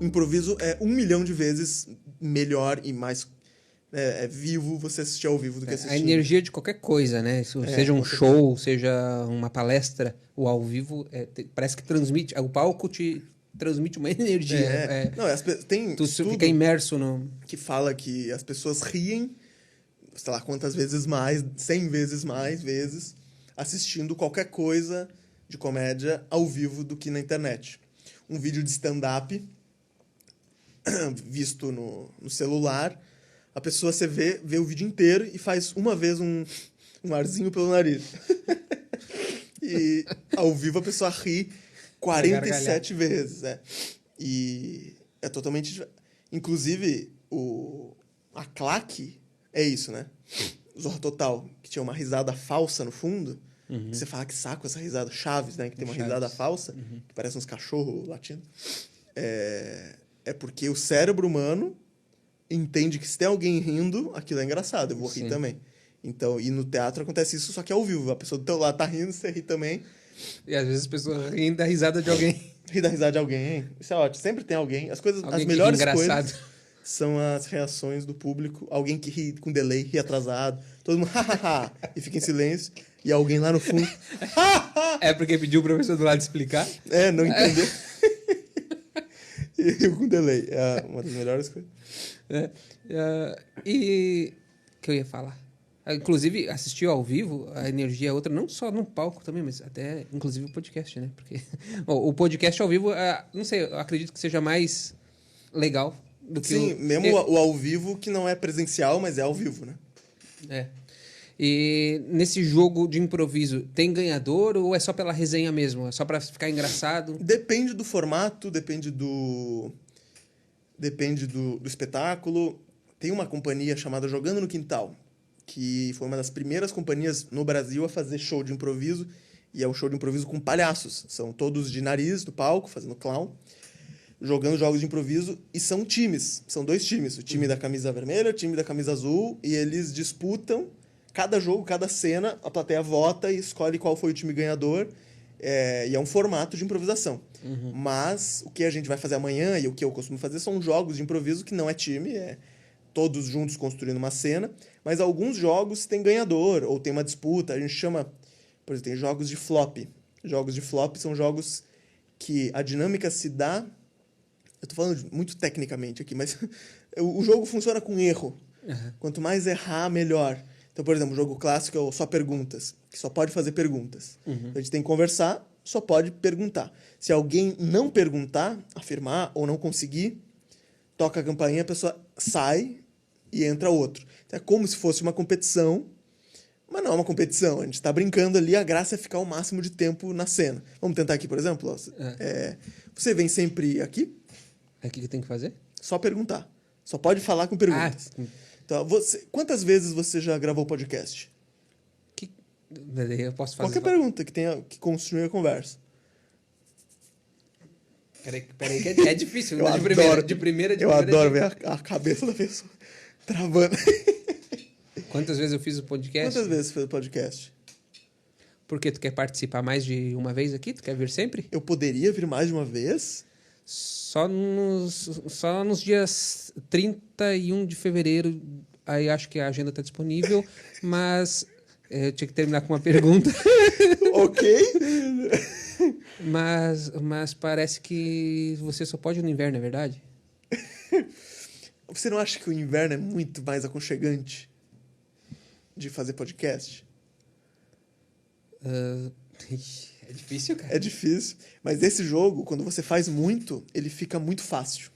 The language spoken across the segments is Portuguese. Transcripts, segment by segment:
O improviso é 1 milhão de vezes melhor e mais vivo você assistir ao vivo do que assistir. A energia de qualquer coisa, né? Seja um show, seja uma palestra, o ao vivo, parece que transmite. O palco te transmite uma energia. Não, tem tu fica imerso no... que fala que as pessoas riem, sei lá quantas vezes mais, 100 vezes mais vezes, assistindo qualquer coisa de comédia ao vivo do que na internet. Um vídeo de stand-up visto no celular, a pessoa você vê o vídeo inteiro e faz uma vez um arzinho pelo nariz. E ao vivo a pessoa ri 47 vezes. E é totalmente... Inclusive, a claque é isso, né? Zorra Total, que tinha uma risada falsa no fundo. Uhum. Você fala que saco essa risada. Chaves, né? Que tem uma risada falsa, que parece uns cachorros latindo. É porque o cérebro humano entende que se tem alguém rindo, aquilo é engraçado, eu vou rir também. Então, e no teatro acontece isso, só que é ao vivo. A pessoa do teu lado tá rindo, você ri também. E às vezes as pessoas riem da risada de alguém. Ri da risada de alguém. Isso é ótimo. Sempre tem alguém. As alguém melhores coisas são as reações do público. Alguém que ri com delay, ri atrasado. Todo mundo, hahaha, e fica em silêncio. E alguém lá no fundo, É porque pediu o professor do lado explicar? Não entendeu. E riu com delay. É uma das melhores coisas. E o que eu ia falar? Inclusive, assistir ao vivo, a energia é outra, não só no palco também, mas até, inclusive, o podcast, né? Porque o podcast ao vivo, não sei, eu acredito que seja mais legal do que Sim, mesmo o ao vivo, que não é presencial, mas é ao vivo, né? E nesse jogo de improviso, tem ganhador ou é só pela resenha mesmo? É só pra ficar engraçado? Depende do formato, depende do espetáculo. Tem uma companhia chamada Jogando no Quintal, que foi uma das primeiras companhias no Brasil a fazer show de improviso, e é um show de improviso com palhaços. São todos de nariz no palco, fazendo clown, jogando jogos de improviso, e são times, são 2 times, o time da camisa vermelha, o time da camisa azul, e eles disputam cada jogo, cada cena, a plateia vota e escolhe qual foi o time ganhador, e é um formato de improvisação. Uhum. Mas o que a gente vai fazer amanhã, e o que eu costumo fazer, são jogos de improviso que não é time, todos juntos construindo uma cena, mas alguns jogos tem ganhador, ou tem uma disputa, a gente chama, por exemplo, tem jogos de flop. Jogos de flop são jogos que a dinâmica se dá, eu tô falando muito tecnicamente aqui, mas o jogo funciona com erro. Uhum. Quanto mais errar, melhor. Então, por exemplo, o jogo clássico é o Só Perguntas, que só pode fazer perguntas. Uhum. Então, a gente tem que conversar, só pode perguntar. Se alguém não perguntar, afirmar ou não conseguir, toca a campainha, a pessoa sai e entra outro. Então, é como se fosse uma competição, mas não é uma competição. A gente está brincando ali, a graça é ficar o máximo de tempo na cena. Vamos tentar aqui, por exemplo? Você vem sempre aqui? O que tem que fazer? Só perguntar. Só pode falar com perguntas. Então, quantas vezes você já gravou podcast? Eu posso fazer qualquer pergunta que construa a conversa. Peraí, que é difícil. Eu adoro ver a cabeça da pessoa travando. Quantas vezes eu fiz o podcast? Quantas vezes você fez o podcast? Por quê? Tu quer participar mais de uma vez aqui? Tu quer vir sempre? Eu poderia vir mais de uma vez? Só nos dias 31 de fevereiro, aí acho que a agenda está disponível, mas eu tinha que terminar com uma pergunta. Ok. Mas parece que você só pode no inverno, é verdade? Você não acha que o inverno é muito mais aconchegante de fazer podcast? É difícil, cara. É difícil. Mas esse jogo, quando você faz muito, ele fica muito fácil.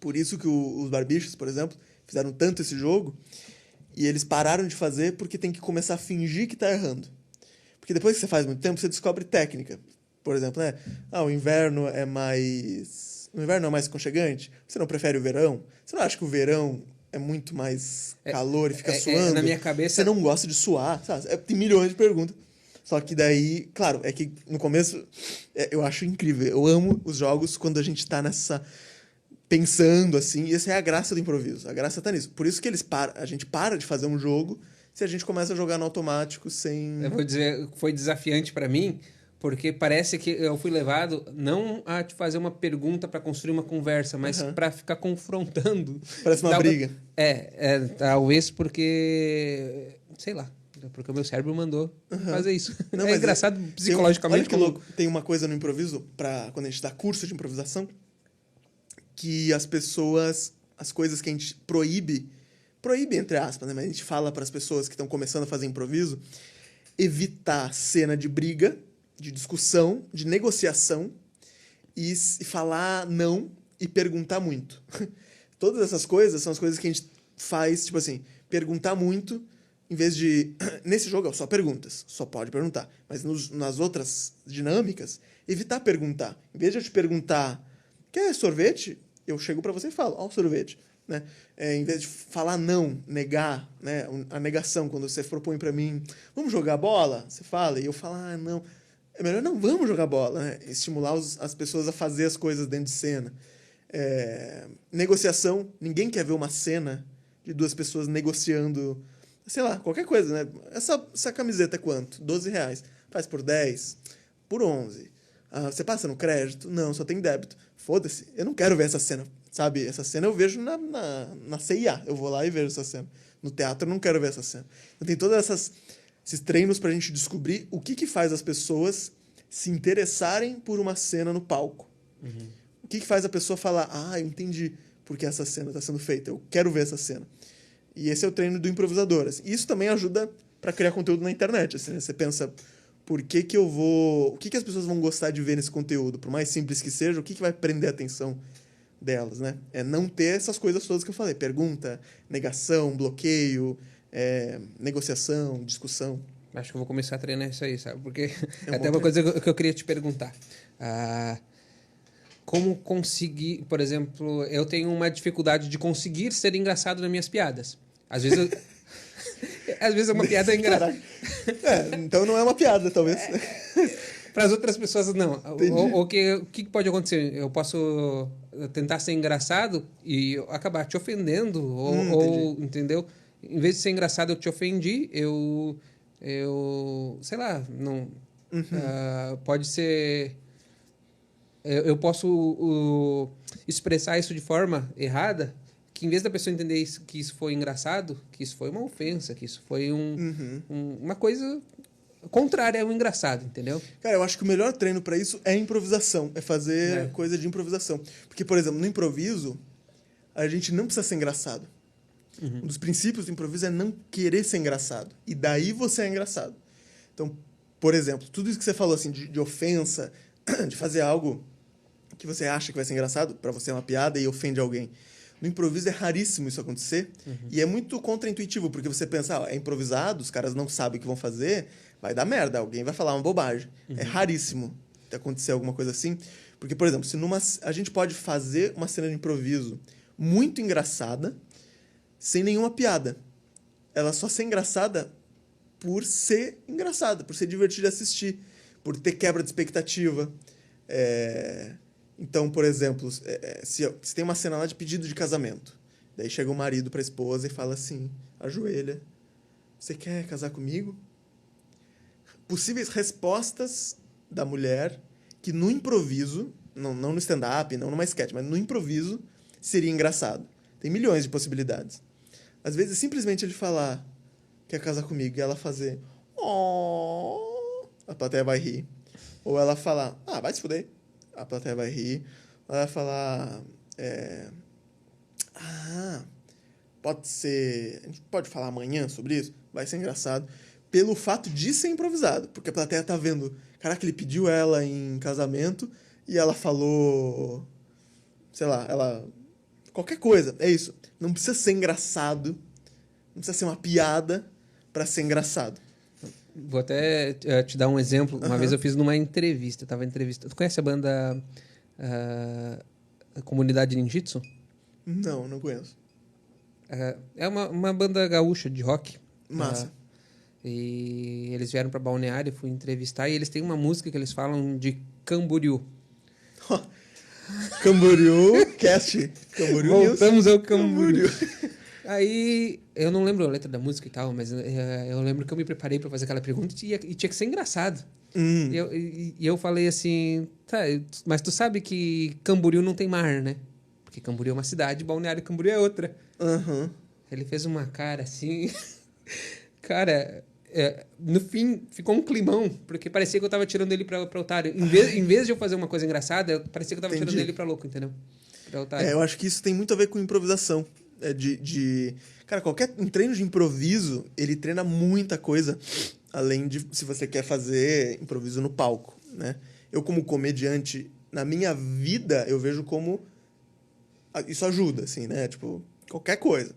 Por isso que os Barbichos, por exemplo, fizeram tanto esse jogo e eles pararam de fazer porque tem que começar a fingir que tá errando. Porque depois que você faz muito tempo, você descobre técnica. Por exemplo, né? O inverno é mais aconchegante? Você não prefere o verão? Você não acha que o verão é muito mais calor e fica suando? Na minha cabeça... Você não gosta de suar? Sabe? Tem milhões de perguntas. Só que daí, claro, é que no começo eu acho incrível. Eu amo os jogos quando a gente tá pensando assim, e essa é a graça do improviso. A graça tá nisso. Por isso que a gente para de fazer um jogo se a gente começa a jogar no automático sem... Eu vou dizer, foi desafiante para mim, porque parece que eu fui levado não a te fazer uma pergunta para construir uma conversa, mas para ficar confrontando. Parece uma briga. Talvez porque... Sei lá. Porque o meu cérebro mandou fazer isso. Não, é engraçado psicologicamente. Olha que louco. Tem uma coisa no improviso, quando a gente dá curso de improvisação, que as pessoas, as coisas que a gente proíbe entre aspas, né? Mas a gente fala para as pessoas que estão começando a fazer improviso, evitar cena de briga, de discussão, de negociação e falar não e perguntar muito. Todas essas coisas são as coisas que a gente faz, tipo assim, perguntar muito, em vez de... Nesse jogo é só perguntas, só pode perguntar. Mas nas outras dinâmicas, evitar perguntar. Em vez de eu te perguntar, quer sorvete? Eu chego para você e falo, ó, sorvete. Né? Em vez de falar não, negar, né? A negação, quando você propõe para mim, vamos jogar bola? Você fala, e eu falo, não. É melhor não, vamos jogar bola. Né? Estimular as pessoas a fazer as coisas dentro de cena. Negociação, ninguém quer ver uma cena de duas pessoas negociando, sei lá, qualquer coisa. Né? Essa camiseta é quanto? R$12. Faz por 10, por 11. Você passa no crédito? Não, só tem débito. Foda-se, eu não quero ver essa cena. Sabe, essa cena eu vejo na CIA. Eu vou lá e vejo essa cena. No teatro eu não quero ver essa cena. Então tem todos esses treinos pra gente descobrir o que faz as pessoas se interessarem por uma cena no palco. Uhum. O que faz a pessoa falar, eu entendi por que essa cena está sendo feita. Eu quero ver essa cena. E esse é o treino do improvisador. Assim. Isso também ajuda para criar conteúdo na internet. Assim, né? Você pensa, por que eu vou... O que as pessoas vão gostar de ver nesse conteúdo? Por mais simples que seja, o que vai prender a atenção delas, né? É não ter essas coisas todas que eu falei. Pergunta, negação, bloqueio, negociação, discussão. Acho que eu vou começar a treinar isso aí, sabe? Porque até uma coisa que eu queria te perguntar. Como conseguir... Por exemplo, eu tenho uma dificuldade de conseguir ser engraçado nas minhas piadas. Às vezes às vezes é uma piada engraçada. Então não é uma piada, talvez. Para as outras pessoas, não. O que pode acontecer? Eu posso tentar ser engraçado e acabar te ofendendo. Ou entendeu? Em vez de ser engraçado, eu te ofendi. Eu sei lá, não... pode ser... Eu posso expressar isso de forma errada, que em vez da pessoa entender que isso foi engraçado, que isso foi uma ofensa, que isso foi uma coisa... contrário é o engraçado, entendeu? Cara, eu acho que o melhor treino para isso é improvisação. É fazer coisa de improvisação. Porque, por exemplo, no improviso, a gente não precisa ser engraçado. Um dos princípios do improviso é não querer ser engraçado. E daí você é engraçado. Então, por exemplo, tudo isso que você falou, assim, de ofensa, de fazer algo que você acha que vai ser engraçado, para você é uma piada e ofende alguém. No improviso é raríssimo isso acontecer. E é muito contraintuitivo, porque você pensa, é improvisado, os caras não sabem o que vão fazer... vai dar merda, alguém vai falar uma bobagem. É raríssimo acontecer alguma coisa assim. Porque, por exemplo, a gente pode fazer uma cena de improviso muito engraçada, sem nenhuma piada. Ela só ser engraçada por ser engraçada, por ser divertida de assistir, por ter quebra de expectativa. Então, por exemplo, se tem uma cena lá de pedido de casamento, daí chega o marido para a esposa e fala assim, ajoelha, você quer casar comigo? Possíveis respostas da mulher que no improviso, não no stand-up, não numa sketch, mas no improviso, seria engraçado. Tem milhões de possibilidades. Às vezes, simplesmente ele falar, quer casar comigo, e ela fazer, a plateia vai rir. Ou ela falar, vai se fuder, a plateia vai rir. Ou ela falar, pode ser, a gente pode falar amanhã sobre isso? Vai ser engraçado. Pelo fato de ser improvisado. Porque a plateia tá vendo... Caraca, ele pediu ela em casamento e ela falou... Sei lá, qualquer coisa. É isso. Não precisa ser engraçado. Não precisa ser uma piada para ser engraçado. Vou até te dar um exemplo. Uma vez eu fiz numa entrevista. Eu tava em entrevista. Tu conhece a banda a Comunidade Ninjitsu? Não conheço. É uma banda gaúcha de rock. Massa. E eles vieram para Balneário, fui entrevistar, e eles têm uma música que eles falam de Camboriú. Camboriú Cast. Camboriú Voltamos ao Camboriú. Aí, eu não lembro a letra da música e tal, mas eu lembro que eu me preparei pra fazer aquela pergunta e tinha que ser engraçado. E eu falei assim, tá, mas tu sabe que Camboriú não tem mar, né? Porque Camboriú é uma cidade, Balneário Camboriú é outra. Aham. Ele fez uma cara assim... Cara, no fim, ficou um climão, porque parecia que eu tava tirando ele pra otário. Em vez de eu fazer uma coisa engraçada, parecia que eu tava Entendi. tirando ele pra louco, entendeu? Pra otário. Eu acho que isso tem muito a ver com improvisação. Cara, qualquer um treino de improviso, ele treina muita coisa, além de se você quer fazer improviso no palco, né? Eu, como comediante, na minha vida, eu vejo como isso ajuda, assim, né? Tipo, qualquer coisa.